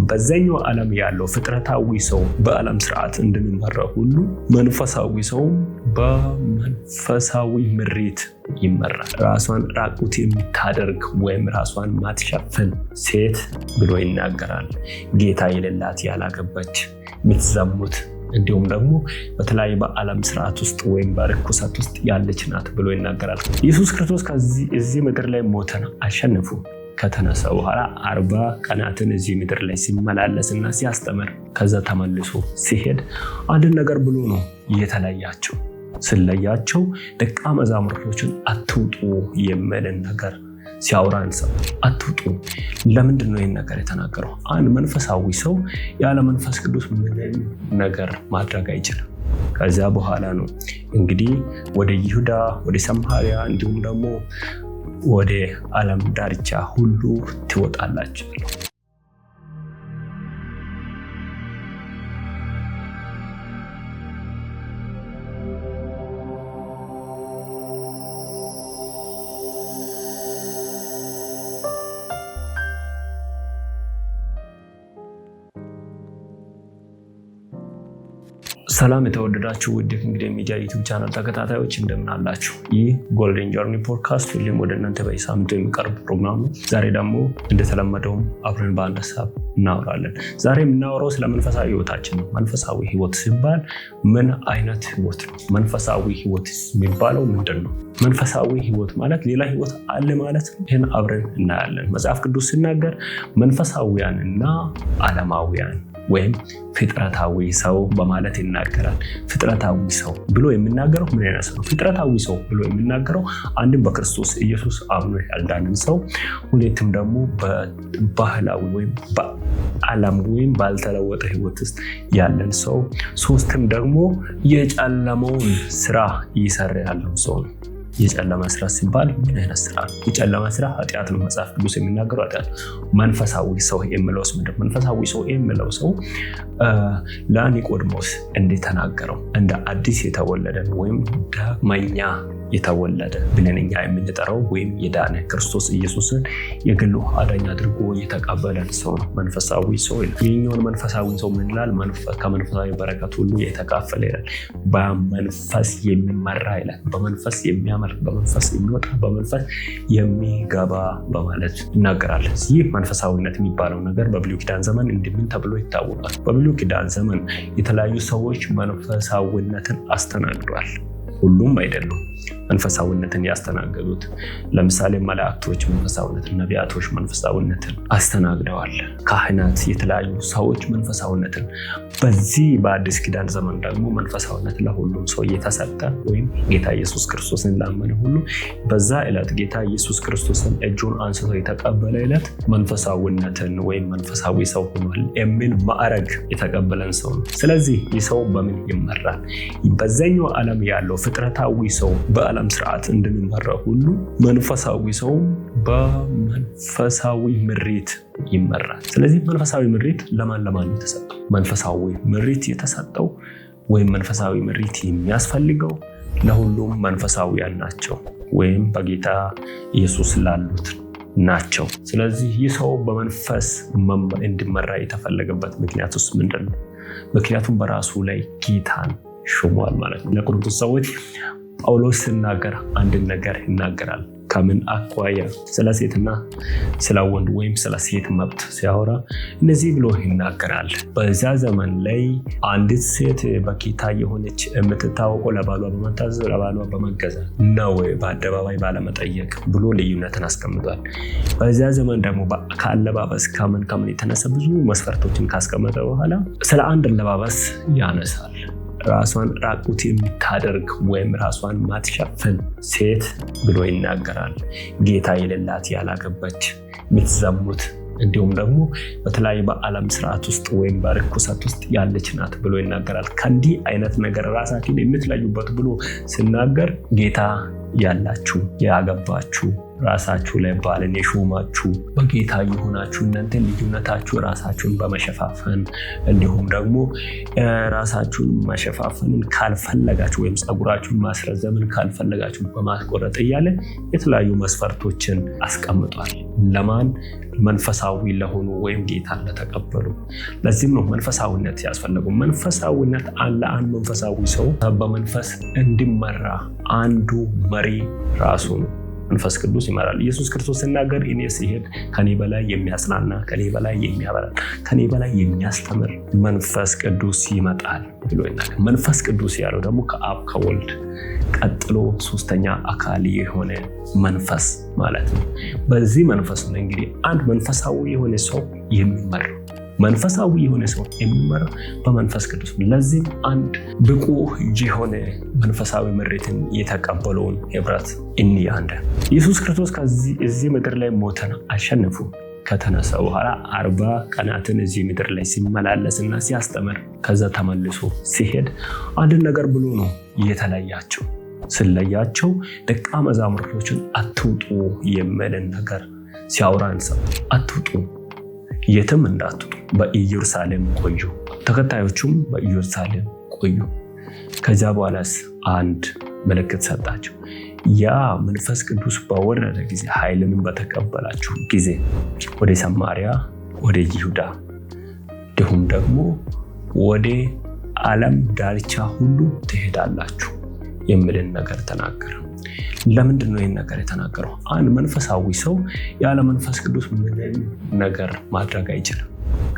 በዛኛው ዓለም ያለው ፍጥረታዊ ሰው በዓለም ስርዓት እንደሚመራ ሁሉ መንፈሳዊ ሰው በመንፈሳዊ ምሪት ይመራል። ራሷን ራቁት የምታደርግ ወይም ራሷን ማትሸፍን ሴት ብሎ ይናገራል። ጌታ የሌላት ያላገባች የምትዘሙት እንዲሁም ደግሞ በተለያየ በዓለም ስርዓት ውስጥ ወይም በርኩሰት ውስጥ ያለች ናት ብሎ ይናገራል። ኢየሱስ ክርስቶስ እዚህ ምድር ላይ ሞተን አሸንፉ ከተነሳ በኋላ 40 ቀናትን እዚህ ምድር ላይ ሲመላለስና ሲያስተምር ከዛ ተመልሶ ሲሄድ አንድ ነገር ብሎ ነው የተለያቸው። ስለያቸው ደቀ መዛሙርቶችን አትውጡ የሚልን ነገር ሲያወራን ሰው አትውጡ። ለምንድን ነው ይህን ነገር የተናገረው? አንድ መንፈሳዊ ሰው ያለ መንፈስ ቅዱስ ምንም ነገር ማድረግ አይችልም። ከዚያ በኋላ ነው እንግዲህ ወደ ይሁዳ፣ ወደ ሰማርያ እንዲሁም ደግሞ ወደ ዓለም ዳርቻ ሁሉ ትወጣላችሁ። ሰላም የተወደዳችሁ ውድ እንግዲህ ሚዲያ ዩቲዩብ ቻናል ተከታታዮች እንደምን አላችሁ? ይህ ጎልደን ጆርኒ ፖድካስት ሁሌም ወደ እናንተ በየሳምንቱ የሚቀርብ ፕሮግራም ነው። ዛሬ ደግሞ እንደተለመደውም አብረን በአንድ ሀሳብ እናወራለን። ዛሬ የምናወራው ስለ መንፈሳዊ ህይወታችን ነው። መንፈሳዊ ህይወት ሲባል ምን አይነት ህይወት ነው? መንፈሳዊ ህይወት የሚባለው ምንድን ነው? መንፈሳዊ ህይወት ማለት ሌላ ህይወት አለ ማለት ነው? ይህን አብረን እናያለን። መጽሐፍ ቅዱስ ሲናገር መንፈሳዊያንና ዓለማውያን ወይም ፍጥረታዊ ሰው በማለት ይናገራል። ፍጥረታዊ ሰው ብሎ የሚናገረው ምን አይነት ሰው? ፍጥረታዊ ሰው ብሎ የሚናገረው አንድም በክርስቶስ ኢየሱስ አምኖ ያልዳንን ሰው፣ ሁለትም ደግሞ በባህላዊ ወይም በዓለም ወይም ባልተለወጠ ህይወት ውስጥ ያለን ሰው፣ ሶስትም ደግሞ የጨለመውን ስራ እየሰራ ያለው ሰው ነው። የጨለማ ስራ ሲባል ምን አይነት ስራ ነው? የጨለማ ስራ ኃጢአት ነው። መጽሐፍ ቅዱስ የሚናገረው ኃጢአት። መንፈሳዊ ሰው የሚለውስ ምንድን? መንፈሳዊ ሰው የሚለው ሰው ለኒቆዲሞስ እንደተናገረው እንደ አዲስ የተወለደን ወይም ዳግመኛ የተወለደ ብለን እኛ የምንጠራው ወይም የዳነ ክርስቶስ ኢየሱስን የግሉ አዳኝ አድርጎ የተቀበለን ሰው ነው መንፈሳዊ ሰው። የኛውን መንፈሳዊ ሰው ምን ይላል? ከመንፈሳዊ በረከት ሁሉ የተካፈለ ይላል። በመንፈስ የሚመራ ይላል። በመንፈስ የሚያመልክ፣ በመንፈስ የሚወጣ፣ በመንፈስ የሚገባ በማለት ይናገራል። ይህ መንፈሳዊነት የሚባለው ነገር በብሉይ ኪዳን ዘመን እንደምን ተብሎ ይታወቃል? በብሉይ ኪዳን ዘመን የተለያዩ ሰዎች መንፈሳዊነትን አስተናግደዋል። ሁሉም አይደሉም መንፈሳዊነትን ያስተናገዱት። ለምሳሌ መላእክቶች መንፈሳዊነትን፣ ነቢያቶች መንፈሳዊነትን አስተናግደዋል። ካህናት፣ የተለያዩ ሰዎች መንፈሳዊነትን። በዚህ በአዲስ ኪዳን ዘመን ደግሞ መንፈሳዊነት ለሁሉም ሰው የተሰጠ ወይም ጌታ ኢየሱስ ክርስቶስን ላመነ ሁሉ በዛ ዕለት ጌታ ኢየሱስ ክርስቶስን እጁን አንስቶ የተቀበለ ዕለት መንፈሳዊነትን ወይም መንፈሳዊ ሰው ሆኗል የሚል ማዕረግ የተቀበለን ሰው ነው። ስለዚህ ይህ ሰው በምን ይመራል? በዛኛው ዓለም ያለው ፍጥረታዊ ሰው በዓለም ስርዓት እንደሚመራ ሁሉ መንፈሳዊ ሰው በመንፈሳዊ ምሪት ይመራል። ስለዚህ መንፈሳዊ ምሪት ለማን የተሰጠው? መንፈሳዊ ምሪት የተሰጠው ወይም መንፈሳዊ ምሪት የሚያስፈልገው ለሁሉም መንፈሳዊያን ናቸው ወይም በጌታ ኢየሱስ ላሉት ናቸው። ስለዚህ ይህ ሰው በመንፈስ እንዲመራ የተፈለገበት ምክንያት ውስጥ ምንድን ነው? ምክንያቱም በራሱ ላይ ጌታን ሾሟል ማለት ነው። ለቆሮንቶስ ሰዎች ጳውሎስ ሲናገር አንድን ነገር ይናገራል። ከምን አኳያ? ስለ ሴትና ስለ ወንድ ወይም ስለ ሴት መብት ሲያወራ እነዚህ ብሎ ይናገራል። በዚያ ዘመን ላይ አንዲት ሴት በጌታ የሆነች የምትታወቀው ለባሏ በመታዘዝ ለባሏ በመገዛት ነው፣ በአደባባይ ባለመጠየቅ ብሎ ልዩነትን አስቀምጧል። በዚያ ዘመን ደግሞ ከአለባበስ ከምን የተነሳ ብዙ መስፈርቶችን ካስቀመጠ በኋላ ስለ አንድ አለባበስ ያነሳል። ራሷን ራቁት የምታደርግ ወይም ራሷን ማትሸፍን ሴት ብሎ ይናገራል። ጌታ የሌላት ያላገባች የምትዘሙት እንዲሁም ደግሞ በተለያየ በዓለም ስርዓት ውስጥ ወይም በርኩሰት ውስጥ ያለች ናት ብሎ ይናገራል። ከእንዲህ አይነት ነገር ራሳችን የምትለዩበት ብሎ ሲናገር ጌታ ያላችሁ ያገባችሁ ራሳችሁ ላይ ባልን የሾማችሁ በጌታ የሆናችሁ እናንተ ልዩነታችሁ ራሳችሁን በመሸፋፈን እንዲሁም ደግሞ ራሳችሁን መሸፋፈንን ካልፈለጋችሁ ወይም ጸጉራችሁን ማስረዘምን ካልፈለጋችሁ በማስቆረጥ እያለ የተለያዩ መስፈርቶችን አስቀምጧል። ለማን? መንፈሳዊ ለሆኑ ወይም ጌታን ለተቀበሉ። ለዚህም ነው መንፈሳዊነት ያስፈልገው። መንፈሳዊነት ለአንድ መንፈሳዊ ሰው በመንፈስ እንዲመራ አንዱ መሪ ራሱ ነው። መንፈስ ቅዱስ ይመራል። ኢየሱስ ክርስቶስ ሲናገር እኔ ሲሄድ ከኔ በላይ የሚያጽናና፣ ከኔ በላይ የሚያበራ፣ ከኔ በላይ የሚያስተምር መንፈስ ቅዱስ ይመጣል ብሎ ይናገራል። መንፈስ ቅዱስ ያለው ደግሞ ከአብ ከወልድ ቀጥሎ ሶስተኛ አካል የሆነ መንፈስ ማለት ነው። በዚህ መንፈስ ነው እንግዲህ አንድ መንፈሳዊ የሆነ ሰው የሚመራው። መንፈሳዊ የሆነ ሰው የሚመራው በመንፈስ ቅዱስ ነው። ለዚህም አንድ ብቁ የሆነ መንፈሳዊ ምሪትን የተቀበለውን ህብረት እንያንደ ኢየሱስ ክርስቶስ እዚህ ምድር ላይ ሞተን አሸንፉ ከተነሳ በኋላ 40 ቀናትን እዚህ ምድር ላይ ሲመላለስና ሲያስተምር ከዛ ተመልሶ ሲሄድ አንድ ነገር ብሎ ነው የተለያቸው። ስለያቸው ደቀ መዛሙርቶችን አትውጡ የሚልን ነገር ሲያወራ እንሰማለን። አትውጡ፣ የትም እንዳትወጡ፣ በኢየሩሳሌም ቆዩ። ተከታዮቹም በኢየሩሳሌም ቆዩ። ከዛ በኋላስ አንድ ምልክት ሰጣቸው። ያ መንፈስ ቅዱስ በወረደ ጊዜ ኃይልንም በተቀበላችሁ ጊዜ ወደ ሰማርያ፣ ወደ ይሁዳ እንዲሁም ደግሞ ወደ ዓለም ዳርቻ ሁሉ ትሄዳላችሁ የሚልን ነገር ተናገረ። ለምንድን ነው ይህን ነገር የተናገረው? አንድ መንፈሳዊ ሰው ያለ መንፈስ ቅዱስ ምንም ነገር ማድረግ አይችልም።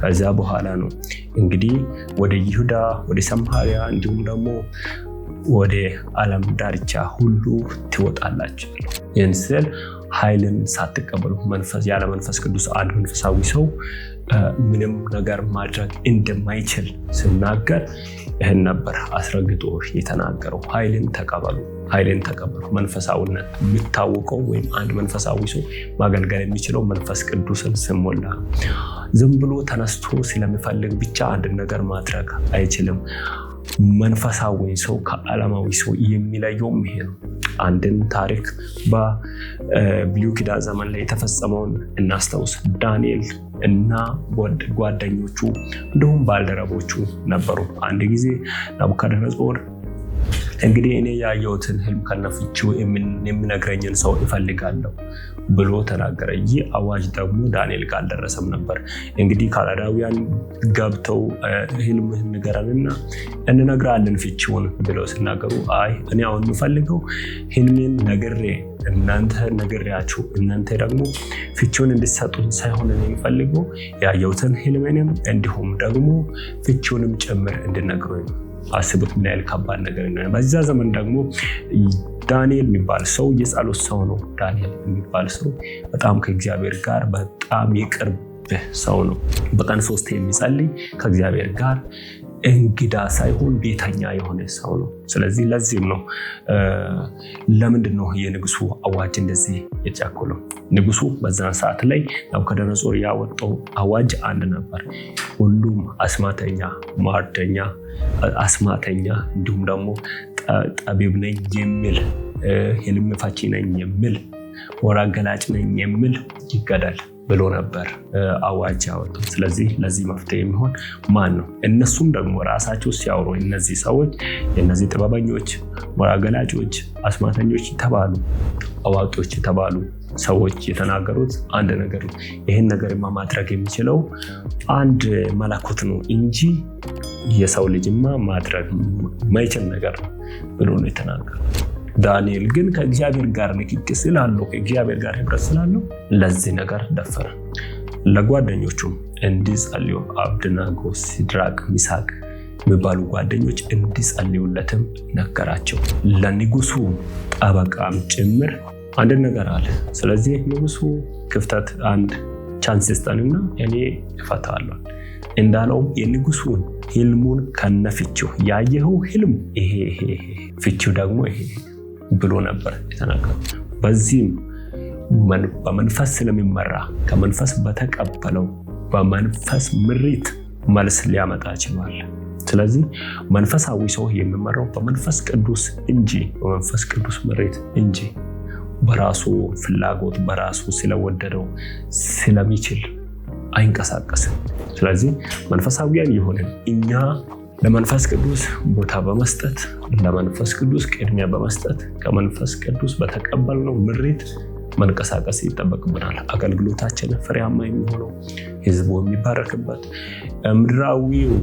ከዛ በኋላ ነው እንግዲህ ወደ ይሁዳ፣ ወደ ሰማርያ እንዲሁም ደግሞ ወደ ዓለም ዳርቻ ሁሉ ትወጣላችሁ። ይህን ስል ኃይልን ሳትቀበሉ ያለ መንፈስ ቅዱስ አንድ መንፈሳዊ ሰው ምንም ነገር ማድረግ እንደማይችል ሲናገር ይህን ነበር አስረግጦ የተናገረው። ኃይልን ተቀበሉ፣ ኃይልን ተቀበሉ። መንፈሳዊነት የሚታወቀው ወይም አንድ መንፈሳዊ ሰው ማገልገል የሚችለው መንፈስ ቅዱስን ሲሞላ ነው። ዝም ብሎ ተነስቶ ስለሚፈልግ ብቻ አንድ ነገር ማድረግ አይችልም። መንፈሳዊ ሰው ከዓለማዊ ሰው የሚለየውም ይሄ ነው። አንድን ታሪክ በብሉይ ኪዳን ዘመን ላይ የተፈጸመውን እናስታውስ። ዳንኤል እና ጓደኞቹ እንዲሁም ባልደረቦቹ ነበሩ። አንድ ጊዜ ናቡከደነጾር እንግዲህ እኔ ያየሁትን ህልም ከነፍቺው የሚነግረኝን ሰው እፈልጋለሁ ብሎ ተናገረ። ይህ አዋጅ ደግሞ ዳንኤል ጋር አልደረሰም ነበር። እንግዲህ ካላዳውያን ገብተው ህልምህን ንገረንና እንነግራለን ፍቺውን ብለው ሲናገሩ አይ እኔ አሁን የምፈልገው ህልሜን ነግሬ እናንተ ነግሬያችሁ እናንተ ደግሞ ፍቺውን እንድትሰጡኝ ሳይሆን እኔ የምፈልገው ያየሁትን ህልሜንም እንዲሁም ደግሞ ፍቺውንም ጭምር እንድነግሩኝ ነው። አስቡት ምን ያህል ከባድ ነገር ነው። በዛ ዘመን ደግሞ ዳንኤል የሚባል ሰው የጸሎት ሰው ነው። ዳንኤል የሚባል ሰው በጣም ከእግዚአብሔር ጋር በጣም የቅርብ ሰው ነው። በቀን 3 የሚጸልይ ከእግዚአብሔር ጋር እንግዳ ሳይሆን ቤተኛ የሆነ ሰው ነው። ስለዚህ ለዚህም ነው ለምንድን ነው የንጉሱ አዋጅ እንደዚህ የተቻኮለው? ንጉሱ በዛን ሰዓት ላይ ናቡከደነጾር ያወጣው አዋጅ አንድ ነበር። ሁሉም አስማተኛ፣ ሟርተኛ፣ አስማተኛ እንዲሁም ደግሞ ጠቢብ ነኝ የሚል ህልም ፈቺ ነኝ የሚል ወራ ገላጭ ነኝ የሚል ይገደል ብሎ ነበር አዋጅ ያወጣው። ስለዚህ ለዚህ መፍትሄ የሚሆን ማን ነው? እነሱም ደግሞ ራሳቸው ሲያወሩ እነዚህ ሰዎች የነዚህ ጥበበኞች፣ ወራ ገላጮች፣ አስማተኞች የተባሉ አዋቂዎች የተባሉ ሰዎች የተናገሩት አንድ ነገር ነው። ይህን ነገር ማድረግ የሚችለው አንድ መለኮት ነው እንጂ የሰው ልጅማ ማድረግ ማይችል ነገር ነው ብሎ ነው የተናገረው። ዳንኤል ግን ከእግዚአብሔር ጋር ንክኪ ስላለው ከእግዚአብሔር ጋር ህብረት ስላለው ለዚህ ነገር ደፈረ። ለጓደኞቹም እንዲጸልዩ አብደናጎ፣ ሲድራቅ፣ ሚሳቅ የሚባሉ ጓደኞች እንዲጸልዩለትም ነገራቸው። ለንጉሱ ጠበቃም ጭምር አንድ ነገር አለ። ስለዚህ ንጉሱ ክፍተት አንድ ቻንስ ስጠንና እኔ እፈታለሁ እንዳለውም የንጉሱን ህልሙን ከነፍቺው ያየኸው ህልም ይሄ ፍቺው ደግሞ ይሄ ብሎ ነበር የተናገረው። በዚህም በመንፈስ ስለሚመራ ከመንፈስ በተቀበለው በመንፈስ ምሪት መልስ ሊያመጣ ይችላል። ስለዚህ መንፈሳዊ ሰው የሚመራው በመንፈስ ቅዱስ እንጂ በመንፈስ ቅዱስ ምሪት እንጂ በራሱ ፍላጎት በራሱ ስለወደደው ስለሚችል አይንቀሳቀስም። ስለዚህ መንፈሳዊያን የሆነን እኛ ለመንፈስ ቅዱስ ቦታ በመስጠት ለመንፈስ ቅዱስ ቅድሚያ በመስጠት ከመንፈስ ቅዱስ በተቀበልነው ምሪት መንቀሳቀስ ይጠበቅብናል። አገልግሎታችን ፍሬያማ የሚሆነው ህዝቡ የሚባረክበት ምድራዊው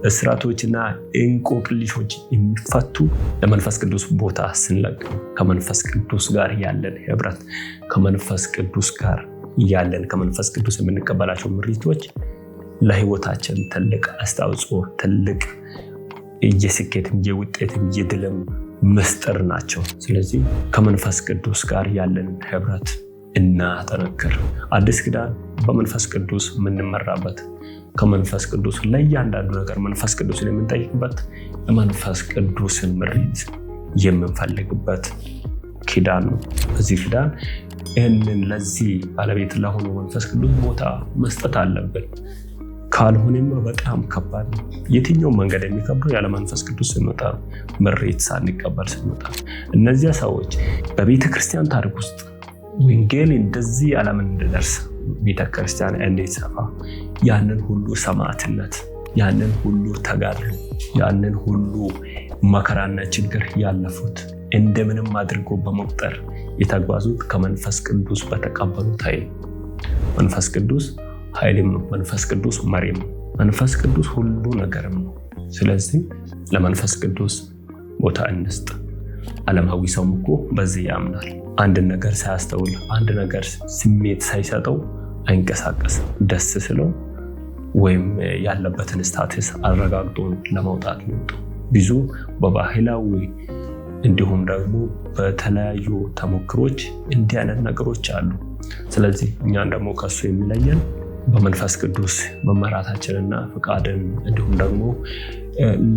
እስራቶችና እንቆቅልሾች የሚፈቱ ለመንፈስ ቅዱስ ቦታ ስንለቅ ከመንፈስ ቅዱስ ጋር ያለን ህብረት ከመንፈስ ቅዱስ ጋር ያለን ከመንፈስ ቅዱስ የምንቀበላቸው ምሪቶች ለህይወታችን ትልቅ አስተዋጽኦ ትልቅ የስኬትም የውጤትም የድልም ምስጢር ናቸው። ስለዚህ ከመንፈስ ቅዱስ ጋር ያለን ህብረት እናጠነክር። አዲስ ኪዳን በመንፈስ ቅዱስ የምንመራበት ከመንፈስ ቅዱስ ለእያንዳንዱ ነገር መንፈስ ቅዱስን የምንጠይቅበት የመንፈስ ቅዱስን ምሪት የምንፈልግበት ኪዳን ነው። በዚህ ኪዳን ይህንን ለዚህ ባለቤት ለሆኑ መንፈስ ቅዱስ ቦታ መስጠት አለብን። ካልሆነማ በጣም ከባድ ነው። የትኛው መንገድ የሚከብደው ያለ መንፈስ ቅዱስ ስንወጣ ምሪት ሳንቀበል ስንወጣ። እነዚያ ሰዎች በቤተክርስቲያን ታሪክ ውስጥ ወንጌል እንደዚህ ዓለምን እንድደርስ ቤተክርስቲያን እንዲሰፋ ያንን ሁሉ ሰማዕትነት ያንን ሁሉ ተጋድሎ ያንን ሁሉ መከራና ችግር ያለፉት እንደምንም አድርጎ በመቁጠር የተጓዙት ከመንፈስ ቅዱስ በተቀበሉት ኃይል። መንፈስ ቅዱስ ኃይልም ነው። መንፈስ ቅዱስ መሪም ነው። መንፈስ ቅዱስ ሁሉ ነገርም ነው። ስለዚህ ለመንፈስ ቅዱስ ቦታ እንስጥ። ዓለማዊ ሰው እኮ በዚህ ያምናል። አንድ ነገር ሳያስተውል አንድ ነገር ስሜት ሳይሰጠው አይንቀሳቀስም። ደስ ስለው ወይም ያለበትን ስታተስ አረጋግጦ ለመውጣት ነው። ብዙ በባህላዊ እንዲሁም ደግሞ በተለያዩ ተሞክሮች እንዲህ አይነት ነገሮች አሉ። ስለዚህ እኛን ደግሞ ከሱ የሚለየን በመንፈስ ቅዱስ መመራታችንና ፍቃድን እንዲሁም ደግሞ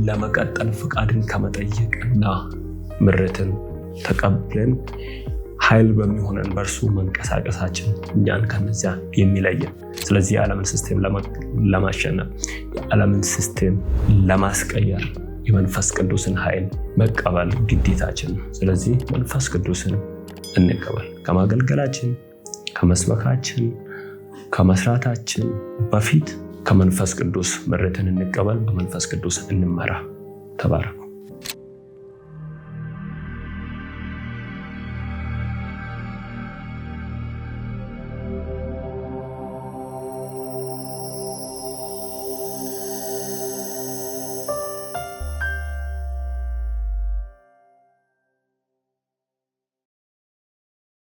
ለመቀጠል ፍቃድን ከመጠየቅና ምሪትን ተቀብለን ኃይል በሚሆነን በእርሱ መንቀሳቀሳችን እኛን ከነዚያ የሚለየን። ስለዚህ የዓለምን ሲስቴም ለማሸነፍ የዓለምን ሲስቴም ለማስቀየር የመንፈስ ቅዱስን ኃይል መቀበል ግዴታችን ነው። ስለዚህ መንፈስ ቅዱስን እንቀበል። ከማገልገላችን ከመስበካችን ከመስራታችን በፊት ከመንፈስ ቅዱስ ምሪትን እንቀበል። በመንፈስ ቅዱስ እንመራ። ተባረኩ።